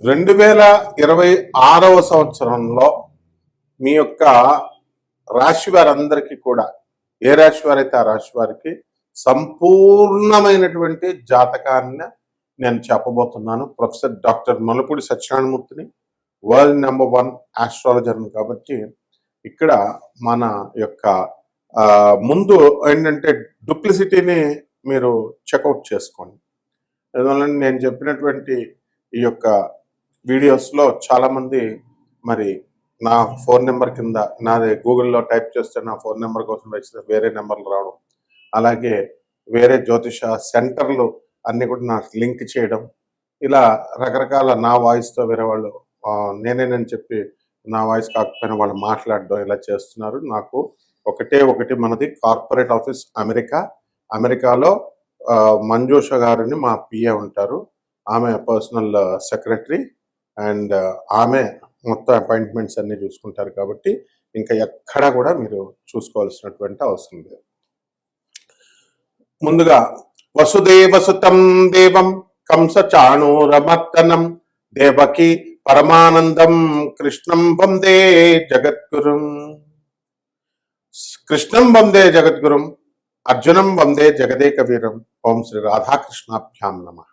2026వ సంవత్సరంలో మీ యొక్క రాశి వారందరికీ కూడా ఏ రాశి వారైతే ఆ రాశి వారికి సంపూర్ణమైనటువంటి జాతకాన్ని నేను చెప్పబోతున్నాను. ప్రొఫెసర్ డాక్టర్ మలుపూడి సత్యనారాయణమూర్తిని, వరల్డ్ నెంబర్ 1 ఆస్ట్రాలజర్ని. కాబట్టి ఇక్కడ మన యొక్క ముందు ఏంటంటే డూప్లిసిటీని మీరు చెక్అవుట్ చేసుకోండి. అందువల్ల నేను చెప్పినటువంటి ఈ యొక్క వీడియోస్లో చాలామంది మరి నా ఫోన్ నెంబర్ కింద నాది గూగుల్లో టైప్ చేస్తే నా ఫోన్ నెంబర్ కోసం వేస్తే వేరే నెంబర్లు రావడం, అలాగే వేరే జ్యోతిష సెంటర్లు అన్నీ కూడా నాకు లింక్ చేయడం, ఇలా రకరకాల నా వాయిస్తో వేరే వాళ్ళు నేనేనని చెప్పి నా వాయిస్ కాకపోయినా వాళ్ళు మాట్లాడడం ఇలా చేస్తున్నారు. నాకు ఒకటి మనది కార్పొరేట్ ఆఫీస్ అమెరికాలో మంజూష గారిని మా పిఏ ఉంటారు. ఆమె పర్సనల్ సెక్రటరీ అండ్ ఆమె మొత్తం అపాయింట్మెంట్స్ అన్ని చూసుకుంటారు. కాబట్టి ఇంకా ఎక్కడ కూడా మీరు చూసుకోవాల్సినటువంటి అవసరం లేదు. ముందుగా వసుదేవసుతం దేవం కంస చాణూరమర్దనం దేవకి పరమానందం కృష్ణం వందే జగద్గురుం. కృష్ణం వందే జగద్గురుం, అర్జునం వందే జగదేక వీరం. ఓం శ్రీ రాధాకృష్ణాభ్యాం నమః.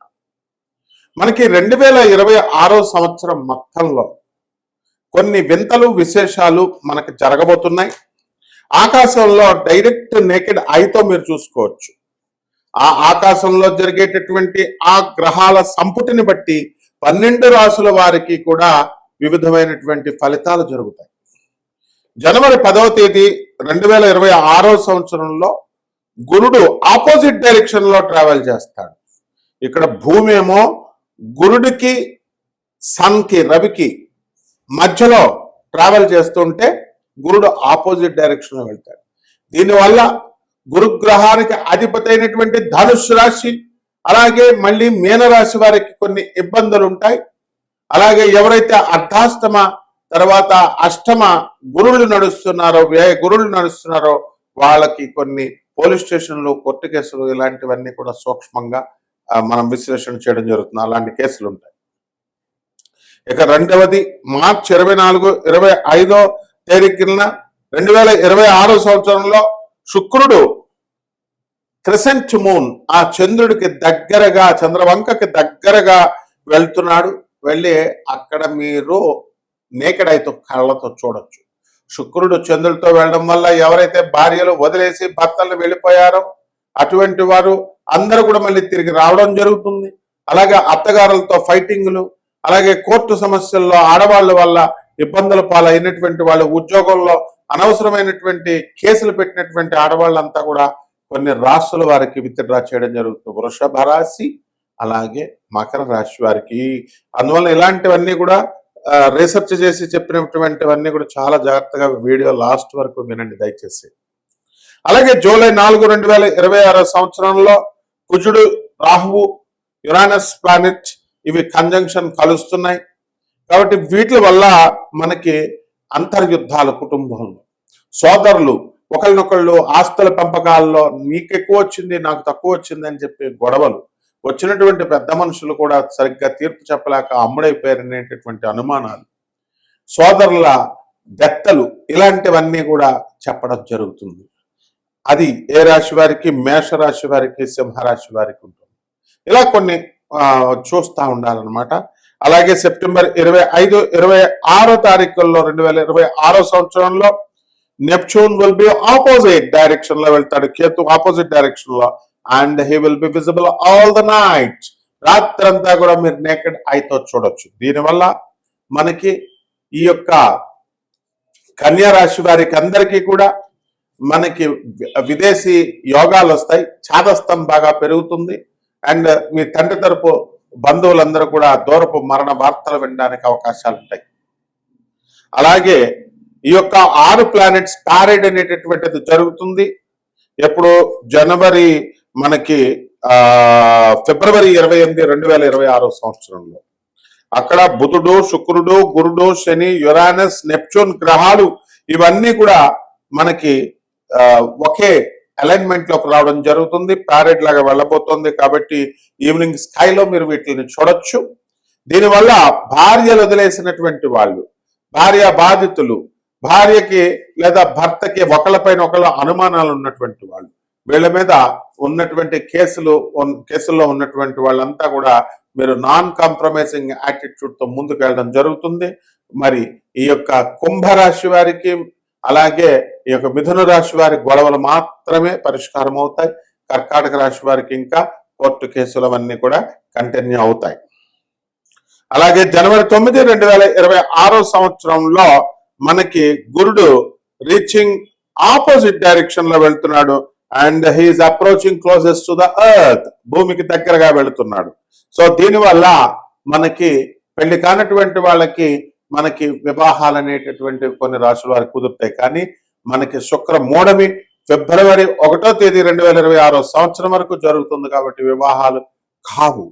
మనకి 2026వ సంవత్సరం మొత్తంలో కొన్ని వింతలు విశేషాలు మనకి జరగబోతున్నాయి. ఆకాశంలో డైరెక్ట్ నేకెడ్ ఐతో మీరు చూసుకోవచ్చు. ఆ ఆకాశంలో జరిగేటటువంటి ఆ గ్రహాల సంపుటిని బట్టి 12 రాసుల వారికి కూడా వివిధమైనటువంటి ఫలితాలు జరుగుతాయి. జనవరి 10వ తేదీ 2026వ సంవత్సరంలో గురుడు ఆపోజిట్ డైరెక్షన్ లో ట్రావెల్ చేస్తాడు. ఇక్కడ భూమి ఏమో గురుడికి సన్కి రవికి మధ్యలో ట్రావెల్ చేస్తుంటే గురుడు ఆపోజిట్ డైరెక్షన్ లో వెళ్తాడు. దీనివల్ల గురుగ్రహానికి అధిపతి అయినటువంటి ధనుస్సు రాశి, అలాగే మళ్ళీ మీనరాశి వారికి కొన్ని ఇబ్బందులు ఉంటాయి. అలాగే ఎవరైతే అర్ధాష్టమ తర్వాత అష్టమ గురువులు నడుస్తున్నారో వాళ్ళకి కొన్ని పోలీస్ స్టేషన్లు, కోర్టు కేసులు ఇలాంటివన్నీ కూడా సూక్ష్మంగా మనం విశ్లేషణ చేయడం జరుగుతుంది. అలాంటి కేసులు ఉంటాయి. ఇక రెండవది మార్చి 24, 25వ తేదీన 2026వ సంవత్సరంలో శుక్రుడు క్రెసెంట్ మూన్ ఆ చంద్రుడికి దగ్గరగా, చంద్రవంకకి దగ్గరగా వెళ్తున్నాడు. వెళ్ళి అక్కడ మీరు నేకెడ్ ఐతో కళ్ళతో చూడొచ్చు. శుక్రుడు చంద్రుడితో వెళ్ళడం వల్ల ఎవరైతే భార్యలు వదిలేసి భర్తలు వెళ్ళిపోయారో అటువంటి వారు అందరూ కూడా మళ్ళీ తిరిగి రావడం జరుగుతుంది. అలాగే అత్తగారులతో ఫైటింగ్లు, అలాగే కోర్టు సమస్యల్లో ఆడవాళ్ళ వల్ల ఇబ్బందుల పాలైనటువంటి వాళ్ళు, ఉద్యోగంలో అనవసరమైనటువంటి కేసులు పెట్టినటువంటి ఆడవాళ్ళంతా కూడా కొన్ని రాశుల వారికి విత్డ్రా చేయడం జరుగుతుంది. వృషభ రాశి అలాగే మకర రాశి వారికి. అందువల్ల ఇలాంటివన్నీ కూడా రీసెర్చ్ చేసి చెప్పినటువంటివన్నీ కూడా చాలా జాగ్రత్తగా వీడియో లాస్ట్ వరకు వినండి దయచేసి. అలాగే జూలై 4, 2026 సంవత్సరంలో కుజుడు, రాహువు, యురానస్ ప్లానెట్ ఇవి కంజంక్షన్ కలుస్తున్నాయి. కాబట్టి వీటి వల్ల మనకి అంతర్యుద్ధాలు, కుటుంబంలో సోదరులు ఒకరినొకళ్ళు ఆస్తుల పెంపకాల్లో నీకు ఎక్కువ వచ్చింది నాకు తక్కువ వచ్చింది అని చెప్పి గొడవలు, వచ్చినటువంటి పెద్ద మనుషులు కూడా సరిగ్గా తీర్పు చెప్పలేక అమ్ముడైపోయారనేటటువంటి అనుమానాలు, సోదరుల దత్తలు, ఇలాంటివన్నీ కూడా చెప్పడం జరుగుతుంది. అది ఏ రాశి వారికి? మేషరాశి వారికి, సింహరాశి వారికి ఉంటుంది. ఇలా కొన్ని చూస్తూ ఉండాలన్నమాట. అలాగే సెప్టెంబర్ 25, 26వ తారీఖుల్లో 2026వ సంవత్సరంలో Neptune will be opposite direction లో వెళ్తాడు. కేతు ఆపోజిట్ డైరెక్షన్ లో, and he will be visible all the night. రాత్రంతా కూడా మీరు నేకెడ్ ఐతో చూడొచ్చు. దీనివల్ల మనకి ఈ యొక్క కన్యా రాశి వారికి అందరికీ కూడా మనకి విదేశీ యోగాలు వస్తాయి. చాదస్తం బాగా పెరుగుతుంది. అండ్ మీ తండ్రి తరపు బంధువులందరూ కూడా దూరపు మరణ వార్తలు వినడానికి అవకాశాలు ఉంటాయి. అలాగే ఈ యొక్క 6 ప్లానెట్స్ ప్యారేడ్ అనేటటువంటిది జరుగుతుంది. ఎప్పుడు? జనవరి మనకి ఫిబ్రవరి 28, 2026 సంవత్సరంలో. అక్కడ బుధుడు, శుక్రుడు, గురుడు, శని, యురానస్, నెప్ట్యూన్ గ్రహాలు ఇవన్నీ కూడా మనకి ఒకే అలైన్మెంట్ లోకి రావడం జరుగుతుంది. ప్యారెడ్ లాగా వెళ్ళబోతోంది. కాబట్టి ఈవినింగ్ స్కైలో మీరు వీటిని చూడొచ్చు. దీనివల్ల భార్యలు వదిలేసినటువంటి వాళ్ళు, భార్య బాధితులు, భార్యకి లేదా భర్తకి ఒకళ్ళపైన ఒకళ్ళ అనుమానాలు ఉన్నటువంటి వాళ్ళు, వీళ్ళ మీద ఉన్నటువంటి కేసుల్లో ఉన్నటువంటి వాళ్ళంతా కూడా మీరు నాన్ కాంప్రమైజింగ్ యాటిట్యూడ్తో ముందుకు వెళ్ళడం జరుగుతుంది. మరి ఈ యొక్క కుంభరాశి వారికి అలాగే ఈ యొక్క మిథున రాశి వారి గొడవలు మాత్రమే పరిష్కారం అవుతాయి. కర్కాటక రాశి వారికి ఇంకా కోర్టు కేసులు అవన్నీ కూడా కంటిన్యూ అవుతాయి. అలాగే జనవరి 9, 2026 సంవత్సరంలో మనకి గురుడు రీచింగ్ ఆపోజిట్ డైరెక్షన్ లో వెళ్తున్నాడు. And he is approaching closest to the earth, భూమికి దగ్గరగా వెళుతున్నాడు. సో దీనివల్ల మనకి పెళ్లి కానటువంటి వాళ్ళకి మనకి వివాహాలు అనేటటువంటి కొన్ని రాశుల వారికి కుదురుతాయి. కానీ మనకి శుక్ర మూఢమి ఫిబ్రవరి 1వ తేదీ 2026 సంవత్సరం వరకు జరుగుతుంది కాబట్టి వివాహాలు కావు.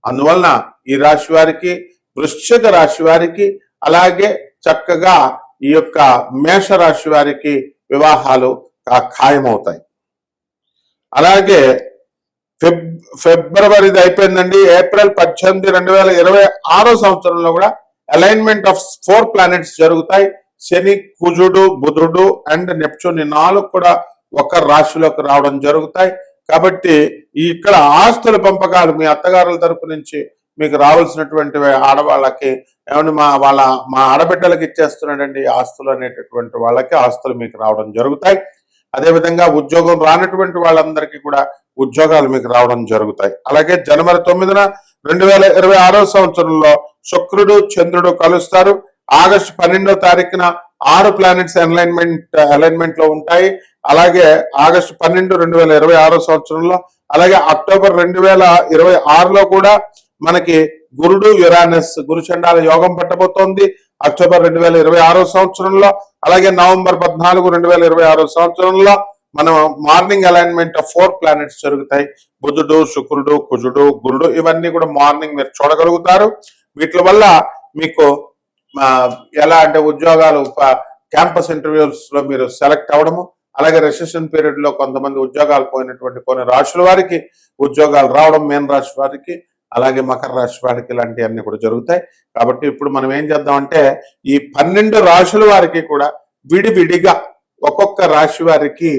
అందువలన ఈ రాశి వారికి, వృశ్చిక రాశి వారికి, అలాగే చక్కగా ఈ యొక్క మేష రాశి వారికి వివాహాలు ఖాయమవుతాయి. అలాగే ఫిబ్రవరిది అయిపోయిందండి. ఏప్రిల్ 18, 2026 సంవత్సరంలో కూడా అలైన్మెంట్ ఆఫ్ 4 ప్లానెట్స్ జరుగుతాయి. శని, కుజుడు, బుధుడు అండ్ నెప్ట్యూన్ 4 కూడా ఒక రాశిలోకి రావడం జరుగుతాయి. కాబట్టి ఇక్కడ ఆస్తుల పంపకాలు మీ అత్తగారుల తరపు నుంచి మీకు రావాల్సినటువంటి ఆడవాళ్ళకి ఏమన్నా మా ఆడబిడ్డలకి ఇచ్చేస్తున్నాడండి ఆస్తులు అనేటటువంటి వాళ్ళకి ఆస్తులు మీకు రావడం జరుగుతాయి. అదేవిధంగా ఉద్యోగం రానటువంటి వాళ్ళందరికీ కూడా ఉద్యోగాలు మీకు రావడం జరుగుతాయి. అలాగే జనవరి 9, 2026 సంవత్సరంలో శుక్రుడు, చంద్రుడు కలుస్తారు. ఆగస్టు 12వ తారీఖున 6 ప్లానెట్స్ అలైన్మెంట్ లో ఉంటాయి. అలాగే ఆగస్టు 12, 2026 సంవత్సరంలో, అలాగే అక్టోబర్ 2026లో కూడా మనకి గురుడు, యురానస్ గురుచండాల యోగం పట్టబోతోంది అక్టోబర్ 2026 సంవత్సరంలో. అలాగే నవంబర్ 14, 2026 సంవత్సరంలో మనం మార్నింగ్ అలైన్మెంట్ ఆఫ్ 4 ప్లానెట్స్ జరుగుతాయి. బుధుడు, శుక్రుడు, కుజుడు, గురుడు ఇవన్నీ కూడా మార్నింగ్ మీరు చూడగలుగుతారు. వీటి వల్ల మీకు ఎలా అంటే ఉద్యోగాలు, క్యాంపస్ ఇంటర్వ్యూస్ లో మీరు సెలెక్ట్ అవ్వడము, అలాగే రెసెషన్ పీరియడ్ లో కొంతమంది ఉద్యోగాలు పోయినటువంటి కొన్ని రాశుల వారికి ఉద్యోగాలు రావడం, మీన రాశి వారికి, అలాగే మకర రాశి వారికి ఇలాంటివన్నీ కూడా జరుగుతాయి. కాబట్టి ఇప్పుడు మనం ఏం చేద్దామంటే ఈ 12 రాశుల వారికి కూడా విడివిడిగా ఒక్కొక్క రాశి వారికి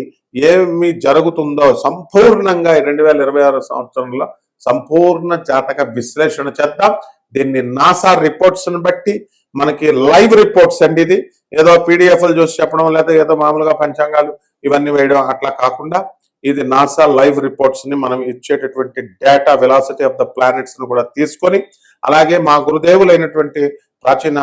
ఏమి జరుగుతుందో సంపూర్ణంగా 2026 సంవత్సరంలో సంపూర్ణ జాతక విశ్లేషణ చేద్దాం. దీన్ని నాసా రిపోర్ట్స్ ని బట్టి మనకి లైవ్ రిపోర్ట్స్ అండి. ఇది ఏదో పీడిఎఫ్లు చూసి చెప్పడం లేదా ఏదో మామూలుగా పంచాంగాలు ఇవన్నీ వేయడం అట్లా కాకుండా ఇది నాసా లైవ్ రిపోర్ట్స్ ని మనం ఇచ్చేటటువంటి data velocity of the planets ను కూడా తీసుకొని, అలాగే మా గురుదేవులైనటువంటి ప్రాచీన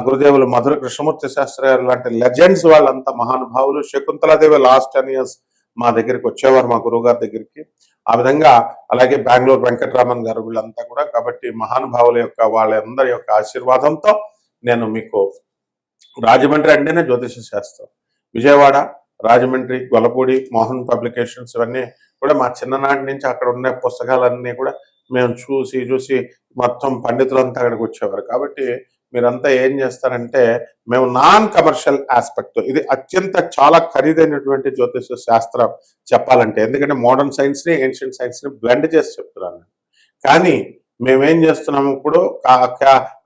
గురుదేవులు మధుర కృష్ణమూర్తి శాస్త్రి గారు లాంటి లెజెండ్స్ వాళ్ళంతా మహానుభావులు. శకుంతలాదేవి లాస్ట్ 10 years మా దగ్గరికి వచ్చేవారు, మా గురువు గారి దగ్గరికి. ఆ విధంగా అలాగే బెంగళూరు వెంకటరామన్ గారు వీళ్ళంతా కూడా. కాబట్టి మహానుభావుల యొక్క వాళ్ళందరి యొక్క ఆశీర్వాదంతో నేను మీకు రాజమండ్రి అంటేనే జ్యోతిష శాస్త్రం, విజయవాడ, రాజమండ్రి, గొల్లపూడి, మోహన్ పబ్లికేషన్స్ ఇవన్నీ కూడా మా చిన్ననాటి నుంచి అక్కడ ఉన్న పుస్తకాలన్నీ కూడా మేము చూసి మొత్తం పండితులంతా అక్కడికి వచ్చేవారు. కాబట్టి మీరంతా ఏం చేస్తారంటే మేము నాన్ కమర్షియల్ ఆస్పెక్ట్, ఇది అత్యంత చాలా ఖరీదైనటువంటి జ్యోతిష శాస్త్రం చెప్పాలంటే, ఎందుకంటే మోడర్న్ సైన్స్ ని ఏన్షియంట్ సైన్స్ ని బ్లెండ్ చేసి చెప్తున్నాను. కానీ మేమేం చేస్తున్నాము ఇప్పుడు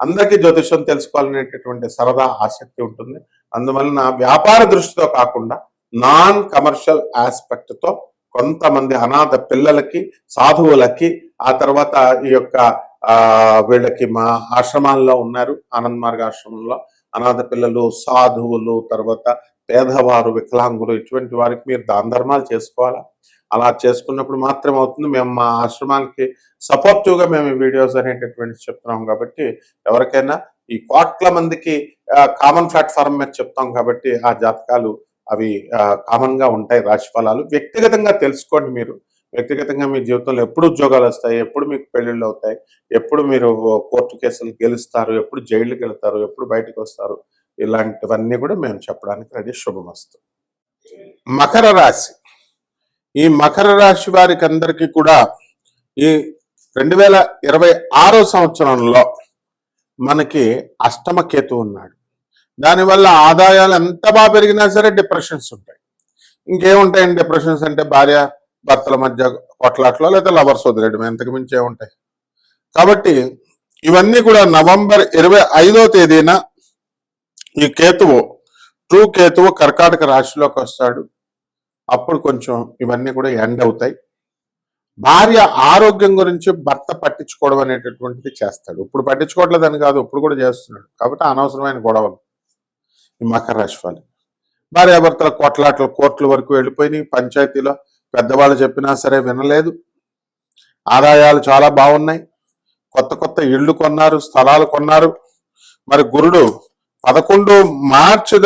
అందరికీ జ్యోతిషం తెలుసుకోవాలనేటటువంటి సరదా ఆసక్తి ఉంటుంది. అందువలన వ్యాపార దృష్టితో కాకుండా నాన్ కమర్షియల్ ఆస్పెక్ట్ తో కొంతమంది అనాథ పిల్లలకి, సాధువులకి, ఆ తర్వాత ఈ యొక్క వీళ్ళకి మా ఆశ్రమాల్లో ఉన్నారు, ఆనంద్ మార్గ ఆశ్రమంలో అనాథ పిల్లలు, సాధువులు, తర్వాత పేదవారు, వికలాంగులు, ఇటువంటి వారికి మీరు దాన ధర్మాలు చేసుకోవాలా. అలా చేసుకున్నప్పుడు మాత్రం అవుతుంది. మేము మా ఆశ్రమానికి సపోర్టివ్ గా మేము ఈ వీడియోస్ అనేటటువంటి చెప్తున్నాం. కాబట్టి ఎవరికైనా ఈ కోట్ల మందికి కామన్ ప్లాట్ఫామ్ మీద చెప్తాం కాబట్టి ఆ జాతకాలు అవి కామన్ గా ఉంటాయి. రాశి ఫలాలు వ్యక్తిగతంగా తెలుసుకోండి. మీరు వ్యక్తిగతంగా మీ జీవితంలో ఎప్పుడు ఉద్యోగాలు వస్తాయి, ఎప్పుడు మీకు పెళ్లిళ్ళు అవుతాయి, ఎప్పుడు మీరు కోర్టు కేసులు గెలుస్తారు, ఎప్పుడు జైలుకి వెళ్తారు, ఎప్పుడు బయటకు వస్తారు, ఇలాంటివన్నీ కూడా మేము చెప్పడానికి రెడీ. శుభమస్తు. మకర రాశి, ఈ మకర రాశి వారికి అందరికీ కూడా ఈ 2026 సంవత్సరంలో మనకి అష్టమ కేతు ఉన్నాడు. దానివల్ల ఆదాయాలు ఎంత బాగా పెరిగినా సరే డిప్రెషన్స్ ఉంటాయి. ఇంకేముంటాయండి డిప్రెషన్స్ అంటే? భార్య భర్తల మధ్య కొట్లాట్లో లేదా లవర్స్ వదిలేయడం, ఎంతకు మించి ఏముంటాయి. కాబట్టి ఇవన్నీ కూడా నవంబర్ 25వ తేదీన ఈ కేతువు ట్రూ కేతువు కర్కాటక రాశిలోకి వస్తాడు. అప్పుడు కొంచెం ఇవన్నీ కూడా ఎండ్ అవుతాయి. భార్య ఆరోగ్యం గురించి భర్త పట్టించుకోవడం అనేటటువంటిది చేస్తాడు. ఇప్పుడు పట్టించుకోవట్లేదని కాదు, ఇప్పుడు కూడా చేస్తున్నాడు. కాబట్టి అనవసరమైన గొడవలు ఈ మకర రాశి వాళ్ళు. భార్యాభర్తల కొట్లాటలు కోర్టుల వరకు వెళ్ళిపోయినాయి. పంచాయతీలో పెద్దవాళ్ళు చెప్పినా సరే వినలేదు. ఆదాయాలు చాలా బాగున్నాయి. కొత్త కొత్త ఇళ్లు కొన్నారు, స్థలాలు కొన్నారు. మరి గురుడు 11 మార్చి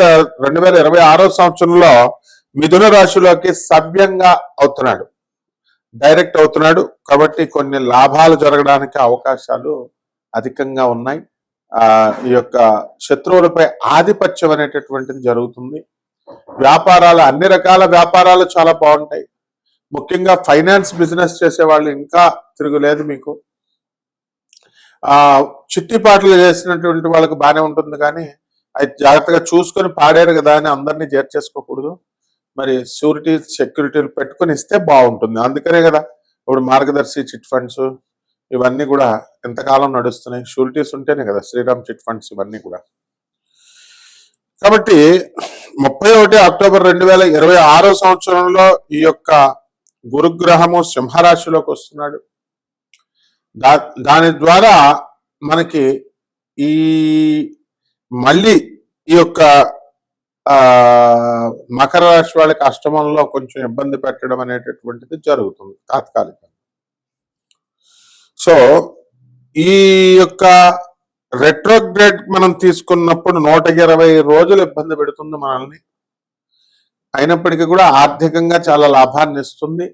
2026 సంవత్సరంలో మిథున రాశిలోకి సవ్యంగా అవుతున్నాడు, డైరెక్ట్ అవుతున్నాడు. కాబట్టి కొన్ని లాభాలు జరగడానికి అవకాశాలు అధికంగా ఉన్నాయి. ఈ యొక్క శత్రువులపై ఆధిపత్యం అనేటటువంటిది జరుగుతుంది. వ్యాపారాలు, అన్ని రకాల వ్యాపారాలు చాలా బాగుంటాయి. ముఖ్యంగా ఫైనాన్స్ బిజినెస్ చేసే వాళ్ళు ఇంకా తిరుగులేదు మీకు. చిట్టిపాటలు చేసినటువంటి వాళ్ళకి బాగానే ఉంటుంది, కానీ అది జాగ్రత్తగా చూసుకొని పాడారు కదా అని అందరినీ చేర్చేసుకోకూడదు. మరి సెక్యూరిటీలు పెట్టుకుని ఇస్తే బాగుంటుంది. అందుకనే కదా ఇప్పుడు మార్గదర్శి చిట్ ఫండ్స్ ఇవన్నీ కూడా ఎంతకాలం నడుస్తున్నాయి. షూరిటీస్ ఉంటేనే కదా శ్రీరామ్ చిట్ ఫండ్స్ ఇవన్నీ కూడా. కాబట్టి 31 అక్టోబర్ 2026 సంవత్సరంలో ఈ యొక్క గురుగ్రహము సింహరాశిలోకి వస్తున్నాడు. దాని ద్వారా మనకి ఈ మళ్ళీ ఈ యొక్క మకర రాశి వాళ్ళకి అష్టమంలో కొంచెం ఇబ్బంది పెట్టడం అనేటటువంటిది జరుగుతుంది తాత్కాలికంగా. సో ఈ యొక్క రెట్రోగ్రేడ్ మనం తీసుకున్నప్పుడు 120 రోజులు ఇబ్బంది పెడుతుంది మనల్ని. అయినప్పటికీ కూడా ఆర్థికంగా చాలా లాభాన్ని ఇస్తుంది.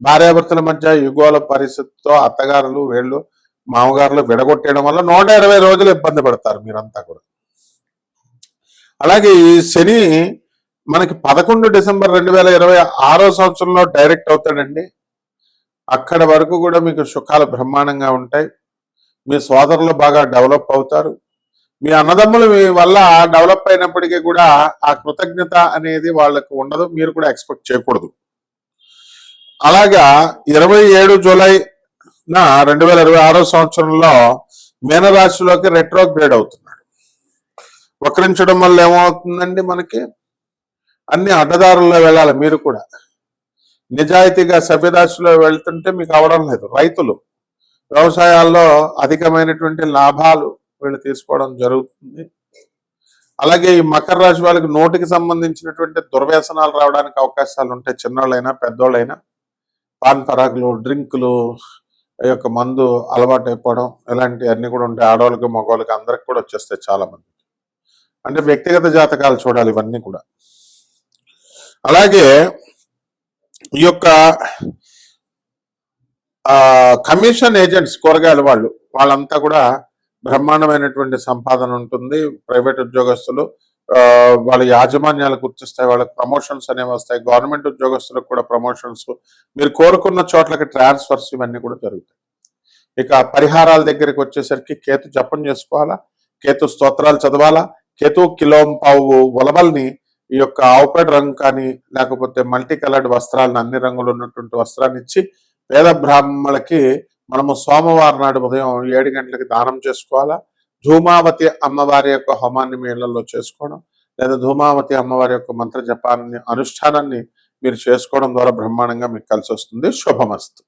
భార్యాభర్తల మధ్య యుగోల పరిస్థితితో అత్తగారులు వీళ్ళు మామగారులు విడగొట్టేయడం వల్ల 120 రోజులు ఇబ్బంది పడతారు మీరంతా కూడా. అలాగే ఈ శని మనకి 11 డిసెంబర్ 2026 సంవత్సరంలో డైరెక్ట్ అవుతాడండి. అక్కడ వరకు కూడా మీకు సుఖాలు బ్రహ్మాండంగా ఉంటాయి. మీ సోదరులు బాగా డెవలప్ అవుతారు. మీ అన్నదమ్ములు మీ వల్ల డెవలప్ అయినప్పటికీ కూడా ఆ కృతజ్ఞత అనేది వాళ్ళకు ఉండదు, మీరు కూడా ఎక్స్పెక్ట్ చేయకూడదు. అలాగా 27 జూలై 2026 సంవత్సరంలో మీనరాశిలోకి రెట్రోగ్రేడ్ అవుతున్నాడు. వక్రించడం వల్ల ఏమవుతుందండి, మనకి అన్ని అడ్డదారుల్లో వెళ్ళాలి. మీరు కూడా నిజాయితీగా సభ్యరాశిలో వెళ్తుంటే మీకు అవడం లేదు. రైతులు వ్యవసాయాల్లో అధికమైనటువంటి లాభాలు వీళ్ళు తీసుకోవడం జరుగుతుంది. అలాగే ఈ మకర రాశి వాళ్ళకి నోటికి సంబంధించినటువంటి దుర్వ్యసనాలు రావడానికి అవకాశాలు ఉంటాయి. చిన్నోళ్ళైనా పెద్దోళ్ళైనా పాన్ పరాకులు, డ్రింకులు, ఈ యొక్క మందు అలవాటు అయిపోవడం ఇలాంటివన్నీ కూడా ఉంటాయి. ఆడవాళ్ళకి మగవాళ్ళకి అందరికి కూడా వచ్చేస్తాయి చాలా మంది. అంటే వ్యక్తిగత జాతకాలు చూడాలి ఇవన్నీ కూడా. అలాగే ఈ యొక్క కమిషన్ ఏజెంట్స్, కూరగాయల వాళ్ళంతా కూడా బ్రహ్మాండమైనటువంటి సంపాదన ఉంటుంది. ప్రైవేట్ ఉద్యోగస్తులు వాళ్ళ యాజమాన్యాలు గుర్తిస్తాయి, వాళ్ళకి ప్రమోషన్స్ అనేవి వస్తాయి. గవర్నమెంట్ ఉద్యోగస్తులకు కూడా ప్రమోషన్స్, మీరు కోరుకున్న చోట్లకి ట్రాన్స్ఫర్స్ ఇవన్నీ కూడా జరుగుతాయి. ఇక పరిహారాల దగ్గరికి వచ్చేసరికి కేతు జపం చేసుకోవాలా, కేతు స్తోత్రాలు చదవాలా, కేతు కిలోంపావు ఉలవల్ని ఈ యొక్క ఆవుపేడ రంగు కానీ లేకపోతే మల్టీ కలర్డ్ వస్త్రాలను, అన్ని రంగులు ఉన్నటువంటి వస్త్రాన్ని ఇచ్చి పేద బ్రాహ్మణులకి మనము సోమవారం నాడు ఉదయం 7 గంటలకి దానం చేసుకోవాలా. ధూమావతి అమ్మవారి యొక్క హోమాన్ని మీ ఇళ్లలో చేసుకోవడం, లేదా ధూమావతి అమ్మవారి యొక్క మంత్ర జపాన్ని, అనుష్ఠానాన్ని మీరు చేసుకోవడం ద్వారా బ్రహ్మాండంగా మీకు కలిసి వస్తుంది. శుభమస్తు.